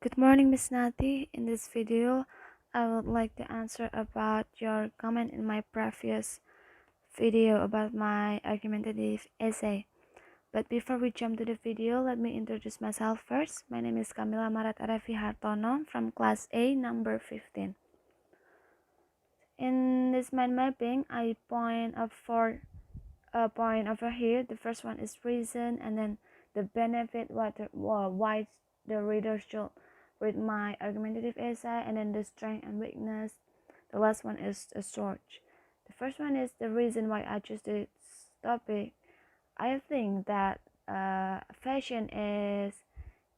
Good morning, Miss Nati. In this video, I would like to answer about your comment in my previous video about my argumentative essay. But before we jump to the video, let me introduce myself first. My name is Kamila Maretha Refi Hartono from class A, number 15. In this mind mapping, I point up for a point over here. The first one is reason, and then the benefit, why the reader should read my argumentative essay, and then the strength and weakness. The last one is a source. The first one is the reason why I chose this topic. I think that fashion is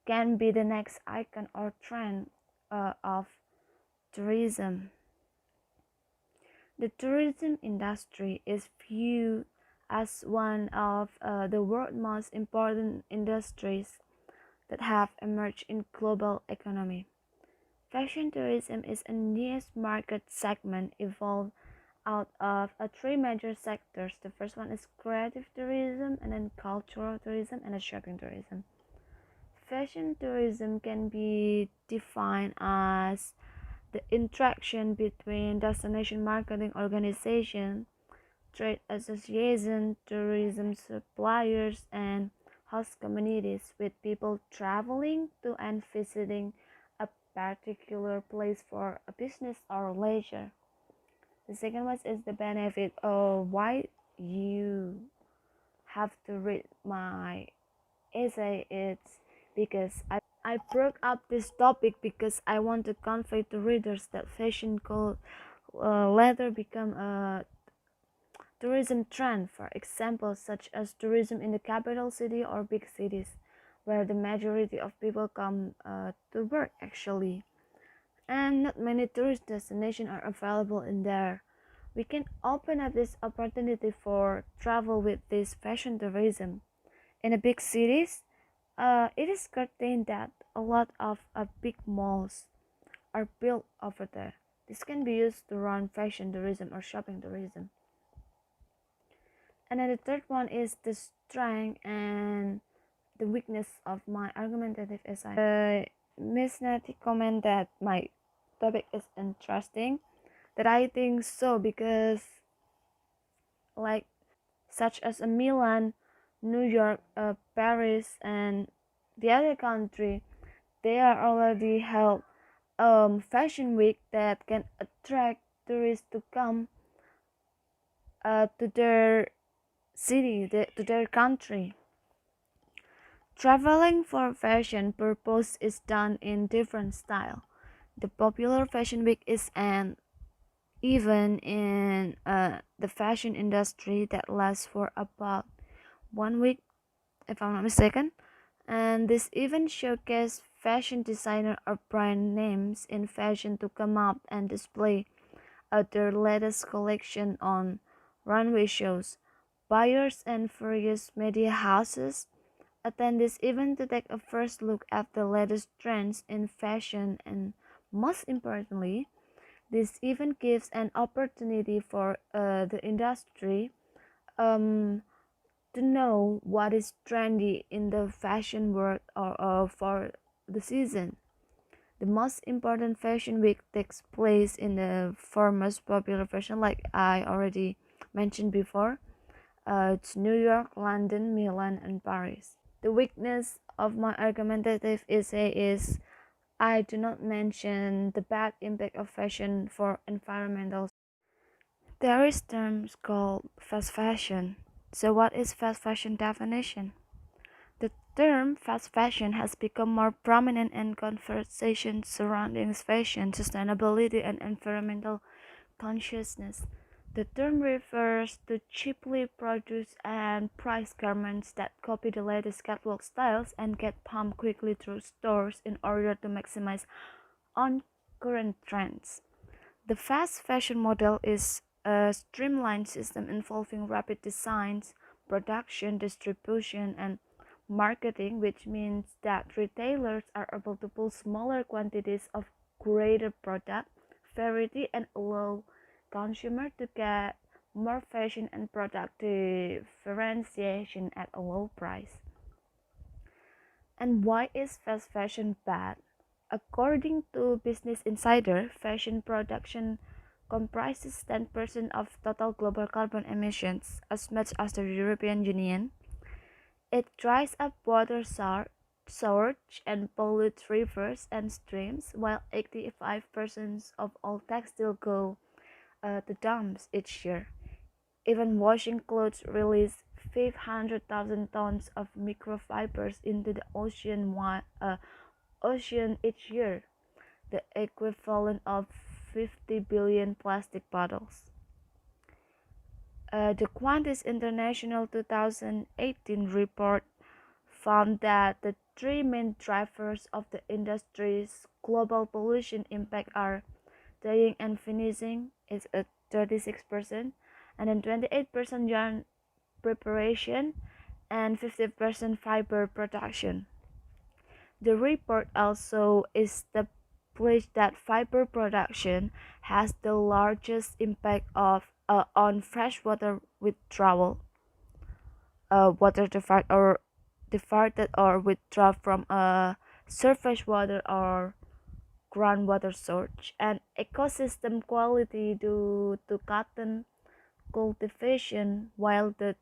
can be the next icon or trend of tourism. The tourism industry is viewed as one of the world's most important industries that have emerged in global economy. Fashion tourism is a niche market segment evolved out of three major sectors. The first one is creative tourism, and then cultural tourism, and then shopping tourism. Fashion tourism can be defined as the interaction between destination marketing organizations, trade associations, tourism suppliers, and host communities with people traveling to and visiting a particular place for a business or leisure. The second one is the benefit of why you have to read my essay. It's because I broke up this topic because I want to convey to readers that fashion could later become a tourism trend, for example, such as tourism in the capital city or big cities, where the majority of people come to work actually. And not many tourist destinations are available in there. We can open up this opportunity for travel with this fashion tourism. In the big cities, it is certain that a lot of big malls are built over there. This can be used to run fashion tourism or shopping tourism. And then the third one is the strength and the weakness of my argumentative essay. Miss Natty comment that my topic is interesting. That I think so because like such as a Milan, New York, Paris, and the other country, they are already held fashion week that can attract tourists to come to their city, to their country. Traveling for fashion purpose is done in different style. The popular fashion week is an event in the fashion industry that lasts for about 1 week, if I'm not mistaken. And this event showcases fashion designer or brand names in fashion to come up and display their latest collection on runway shows. Buyers and various media houses attend this event to take a first look at the latest trends in fashion, and most importantly, this event gives an opportunity for the industry um, to know what is trendy in the fashion world or for the season. The most important fashion week takes place in the four most popular fashion, like I already mentioned before. It's New York, London, Milan, and Paris. The weakness of my argumentative essay is I do not mention the bad impact of fashion for environmental. There is terms called fast fashion. So what is fast fashion definition? The term fast fashion has become more prominent in conversations surrounding fashion, sustainability, and environmental consciousness. The term refers to cheaply produced and priced garments that copy the latest catwalk styles and get pumped quickly through stores in order to maximize on current trends. The fast fashion model is a streamlined system involving rapid designs, production, distribution, and marketing, which means that retailers are able to pull smaller quantities of greater product variety and allow consumer to get more fashion and product differentiation at a low price. And why is fast fashion bad? According to Business Insider, fashion production comprises 10% of total global carbon emissions, as much as the European Union. It dries up water source and pollutes rivers and streams, while 85% of all textile go to dumps each year. Even washing clothes release 500,000 tons of microfibers into the ocean each year, the equivalent of 50 billion plastic bottles. The Qantas International 2018 report found that the three main drivers of the industry's global pollution impact are dyeing and finishing is at 36%, and then 28% yarn preparation, and 50% fiber production. The report also established that fiber production has the largest impact on freshwater withdrawal, water diverted or withdrawn from surface water or groundwater source, and ecosystem quality due to cotton cultivation, while the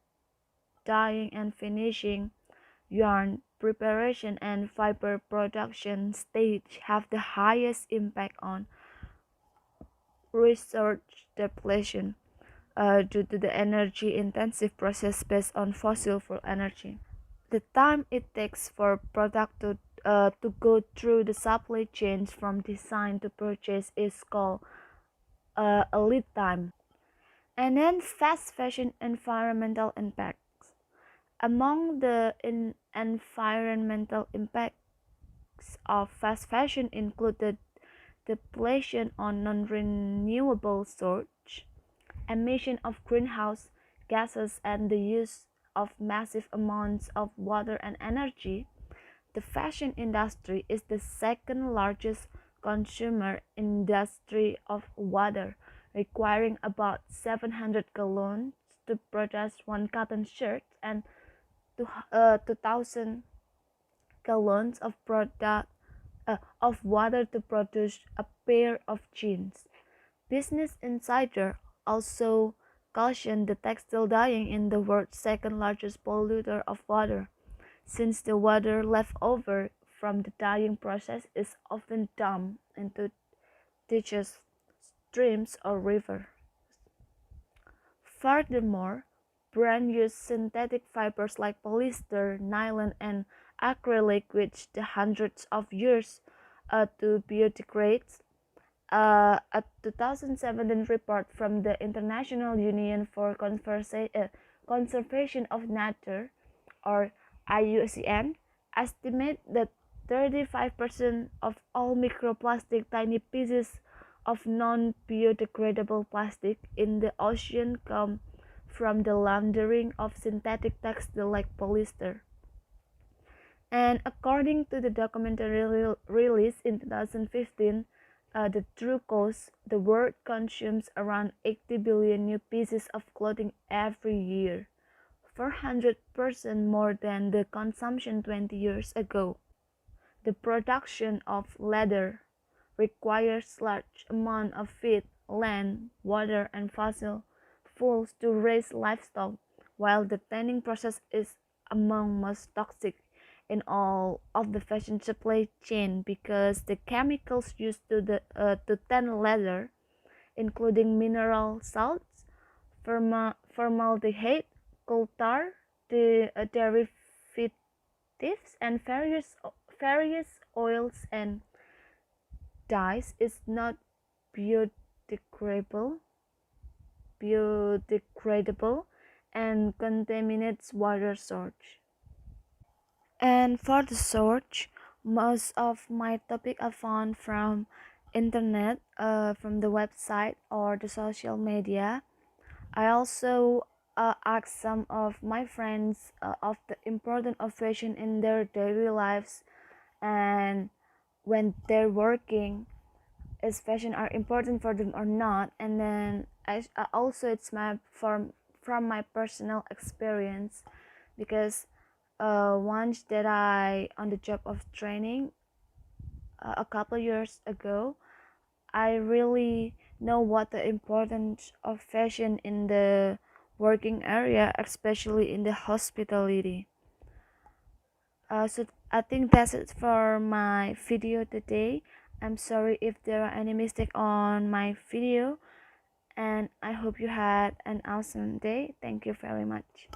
dyeing and finishing, yarn preparation, and fiber production stage have the highest impact on resource depletion due to the energy intensive process based on fossil fuel energy. The time it takes for product to go through the supply chains from design to purchase is called a lead time. And then fast fashion environmental impacts. Among the environmental impacts of fast fashion include the depletion on non-renewable source, emission of greenhouse gases, and the use of massive amounts of water and energy. The fashion industry is the second largest consumer industry of water, requiring about 700 gallons to produce one cotton shirt and 2,000 gallons of water to produce a pair of jeans. Business Insider also cautioned the textile dyeing in the world's second largest polluter of water, since the water left over from the dyeing process is often dumped into ditches, streams, or rivers. Furthermore, brands use synthetic fibers like polyester, nylon, and acrylic, which the hundreds of years to biodegrade. A 2017 report from the International Union for Conservation of Nature, or IUCN, estimate that 35% of all microplastic, tiny pieces of non-biodegradable plastic in the ocean, come from the laundering of synthetic textile like polyester. And according to the documentary released in 2015, the True Cost, the world consumes around 80 billion new pieces of clothing every year, 400% more than the consumption 20 years ago. The production of leather requires large amount of feed, land, water, and fossil fuels to raise livestock, while the tanning process is among most toxic in all of the fashion supply chain because the chemicals used to tan leather, including mineral salts, formaldehyde, coal tar, the derivatives, and various oils and dyes, is not biodegradable, biodegradable and contaminates water source. And for the search, most of my topic I found from internet, from the website or the social media. I also asked some of my friends of the importance of fashion in their daily lives, and when they're working, is fashion are important for them or not. And then also it's my from my personal experience, because once that I on the job of training, a couple years ago, I really know what the importance of fashion in the working area, especially in the hospitality. So I think that's it for my video today. I'm sorry if there are any mistake on my video, and I hope you had an awesome day. Thank you very much.